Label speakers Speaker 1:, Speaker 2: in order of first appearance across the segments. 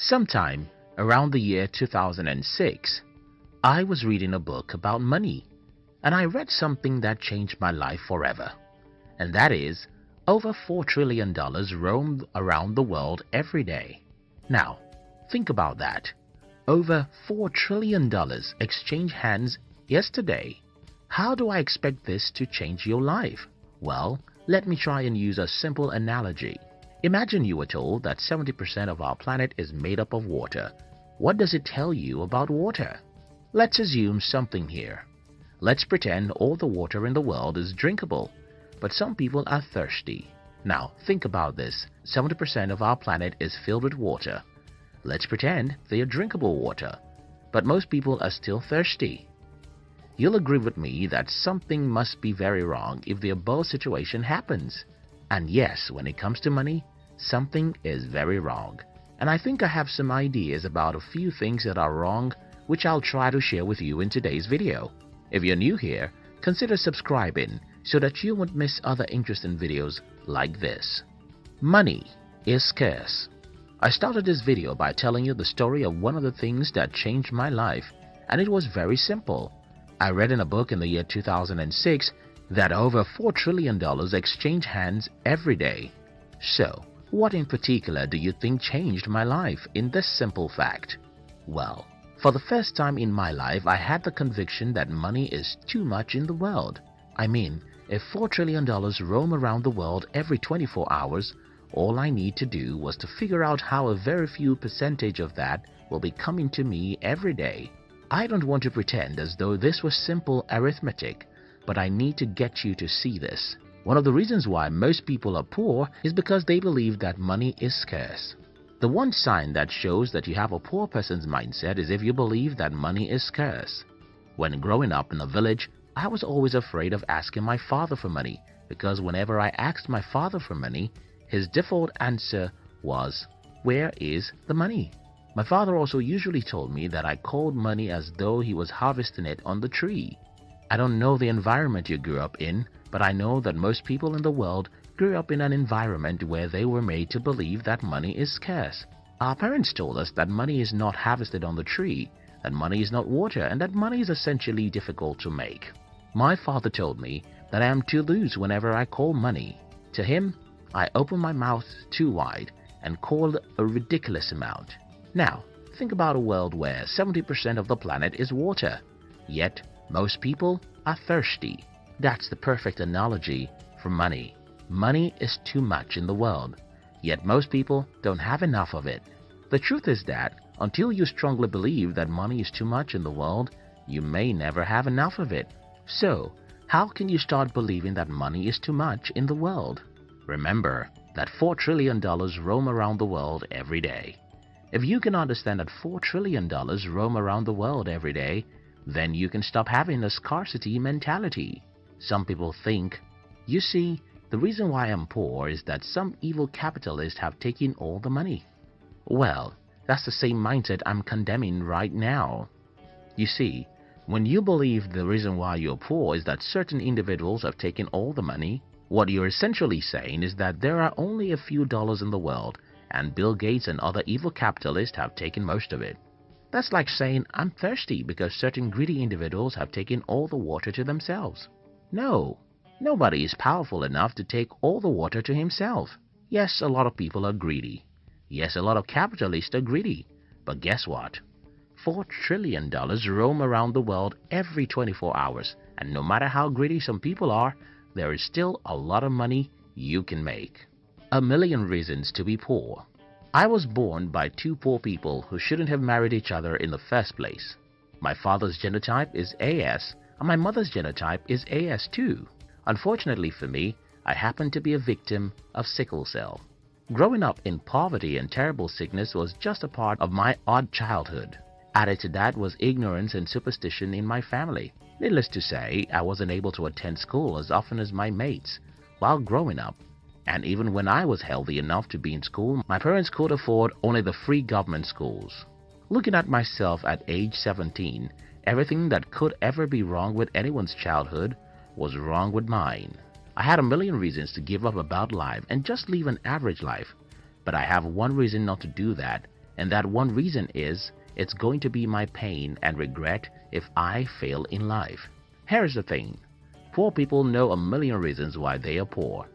Speaker 1: Sometime around the year 2006, I was reading a book about money, and I read something that changed my life forever. And that is, over $4 trillion roam around the world every day. Now, think about that. Over $4 trillion exchange hands yesterday. How do I expect this to change your life? Well, let me try and use a simple analogy. Imagine you were told that 70% of our planet is made up of water. What does it tell you about water? Let's assume something here. Let's pretend all the water in the world is drinkable, but some people are thirsty. Now, think about this. 70% of our planet is filled with water. Let's pretend they are drinkable water, but most people are still thirsty. You'll agree with me that something must be very wrong if the above situation happens. And yes, when it comes to money, something is very wrong. And I think I have some ideas about a few things that are wrong, which I'll try to share with you in today's video. If you're new here, consider subscribing so that you won't miss other interesting videos like this. Money is scarce. I started this video by telling you the story of one of the things that changed my life, and it was very simple. I read in a book in the year 2006 that over $4 trillion exchange hands every day. So, what in particular do you think changed my life in this simple fact? Well, for the first time in my life, I had the conviction that money is too much in the world. I mean, if $4 trillion roam around the world every 24 hours, all I need to do was to figure out how a very few percentage of that will be coming to me every day. I don't want to pretend as though this was simple arithmetic, but I need to get you to see this. One of the reasons why most people are poor is because they believe that money is scarce. The one sign that shows that you have a poor person's mindset is if you believe that money is scarce. When growing up in a village, I was always afraid of asking my father for money, because whenever I asked my father for money, his default answer was, "Where is the money?" My father also usually told me that I called money as though he was harvesting it on the tree. I don't know the environment you grew up in, but I know that most people in the world grew up in an environment where they were made to believe that money is scarce. Our parents told us that money is not harvested on the tree, that money is not water, and that money is essentially difficult to make. My father told me that I am too loose whenever I call money. To him, I opened my mouth too wide and called a ridiculous amount. Now, think about a world where 70% of the planet is water, yet most people are thirsty. That's the perfect analogy for money. Money is too much in the world, yet most people don't have enough of it. The truth is that until you strongly believe that money is too much in the world, you may never have enough of it. So, how can you start believing that money is too much in the world? Remember that $4 trillion roam around the world every day. If you can understand that $4 trillion roam around the world every day, then you can stop having a scarcity mentality. Some people think, you see, the reason why I'm poor is that some evil capitalists have taken all the money. Well, that's the same mindset I'm condemning right now. You see, when you believe the reason why you're poor is that certain individuals have taken all the money, what you're essentially saying is that there are only a few dollars in the world, and Bill Gates and other evil capitalists have taken most of it. That's like saying I'm thirsty because certain greedy individuals have taken all the water to themselves. No, nobody is powerful enough to take all the water to himself. Yes, a lot of people are greedy. Yes, a lot of capitalists are greedy. But guess what? $4 trillion roam around the world every 24 hours, and no matter how greedy some people are, there is still a lot of money you can make. A million reasons to be poor. I was born by two poor people who shouldn't have married each other in the first place. My father's genotype is AS and my mother's genotype is AS2. Unfortunately for me, I happen to be a victim of sickle cell. Growing up in poverty and terrible sickness was just a part of my odd childhood. Added to that was ignorance and superstition in my family. Needless to say, I wasn't able to attend school as often as my mates while growing up. And even when I was healthy enough to be in school, my parents could afford only the free government schools. Looking at myself at age 17, everything that could ever be wrong with anyone's childhood was wrong with mine. I had a million reasons to give up about life and just live an average life, but I have one reason not to do that, And that one reason is it's going to be my pain and regret if I fail in life. Here's the thing. Poor people know a million reasons why they are poor.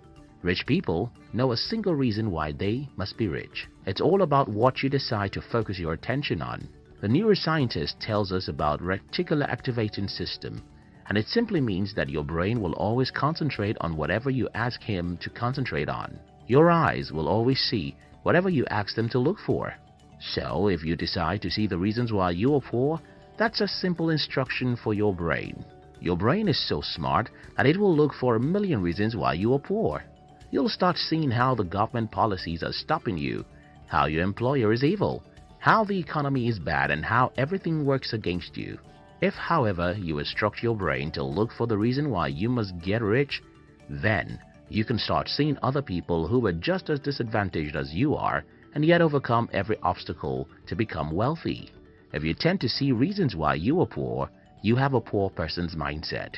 Speaker 1: Rich people know a single reason why they must be rich. It's all about what you decide to focus your attention on. The neuroscientist tells us about reticular activating system, and it simply means that your brain will always concentrate on whatever you ask him to concentrate on. Your eyes will always see whatever you ask them to look for. So if you decide to see the reasons why you are poor, that's a simple instruction for your brain. Your brain is so smart that it will look for a million reasons why you are poor. You'll start seeing how the government policies are stopping you, how your employer is evil, how the economy is bad, and how everything works against you. If, however, you instruct your brain to look for the reason why you must get rich, then you can start seeing other people who are just as disadvantaged as you are and yet overcome every obstacle to become wealthy. If you tend to see reasons why you are poor, you have a poor person's mindset.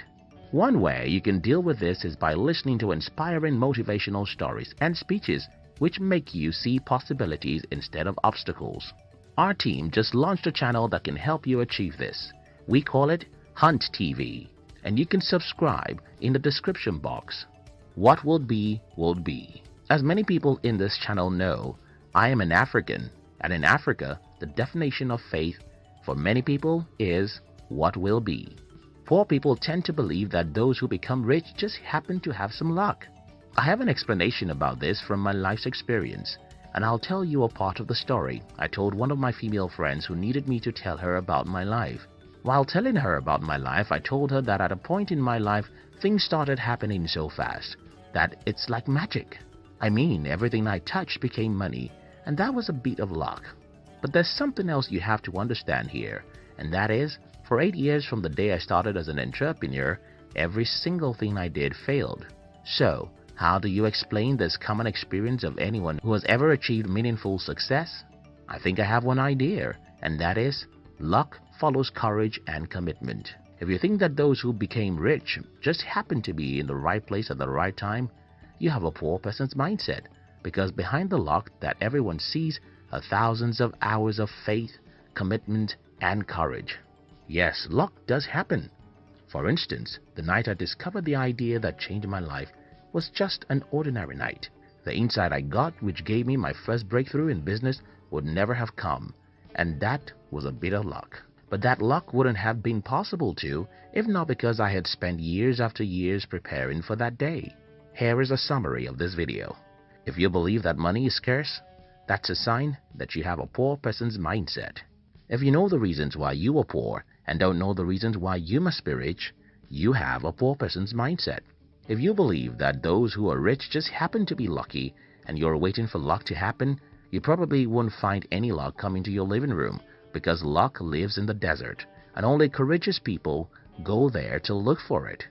Speaker 1: One way you can deal with this is by listening to inspiring motivational stories and speeches which make you see possibilities instead of obstacles. Our team just launched a channel that can help you achieve this. We call it Hunt TV, and you can subscribe in the description box. What will be, will be. As many people in this channel know, I am an African, and in Africa, the definition of faith for many people is what will be. Poor people tend to believe that those who become rich just happen to have some luck. I have an explanation about this from my life's experience, and I'll tell you a part of the story I told one of my female friends who needed me to tell her about my life. While telling her about my life, I told her that at a point in my life, things started happening so fast that it's like magic. I mean, everything I touched became money, and that was a bit of luck. But there's something else you have to understand here, and that is, for 8 years from the day I started as an entrepreneur, every single thing I did failed. So, how do you explain this common experience of anyone who has ever achieved meaningful success? I think I have one idea, and that is, luck follows courage and commitment. If you think that those who became rich just happened to be in the right place at the right time, you have a poor person's mindset, because behind the luck that everyone sees are thousands of hours of faith, commitment, and courage. Yes, luck does happen. For instance, the night I discovered the idea that changed my life was just an ordinary night. The insight I got, which gave me my first breakthrough in business, would never have come, and that was a bit of luck. But that luck wouldn't have been possible too, if not because I had spent years after years preparing for that day. Here is a summary of this video. If you believe that money is scarce, that's a sign that you have a poor person's mindset. If you know the reasons why you are poor and don't know the reasons why you must be rich, you have a poor person's mindset. If you believe that those who are rich just happen to be lucky and you're waiting for luck to happen, you probably won't find any luck coming to your living room, because luck lives in the desert and only courageous people go there to look for it.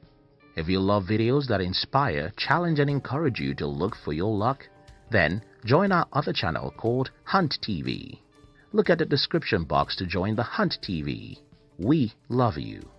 Speaker 1: If you love videos that inspire, challenge, and encourage you to look for your luck, then join our other channel called Hunt TV. Look at the description box to join the Hunt TV. We love you.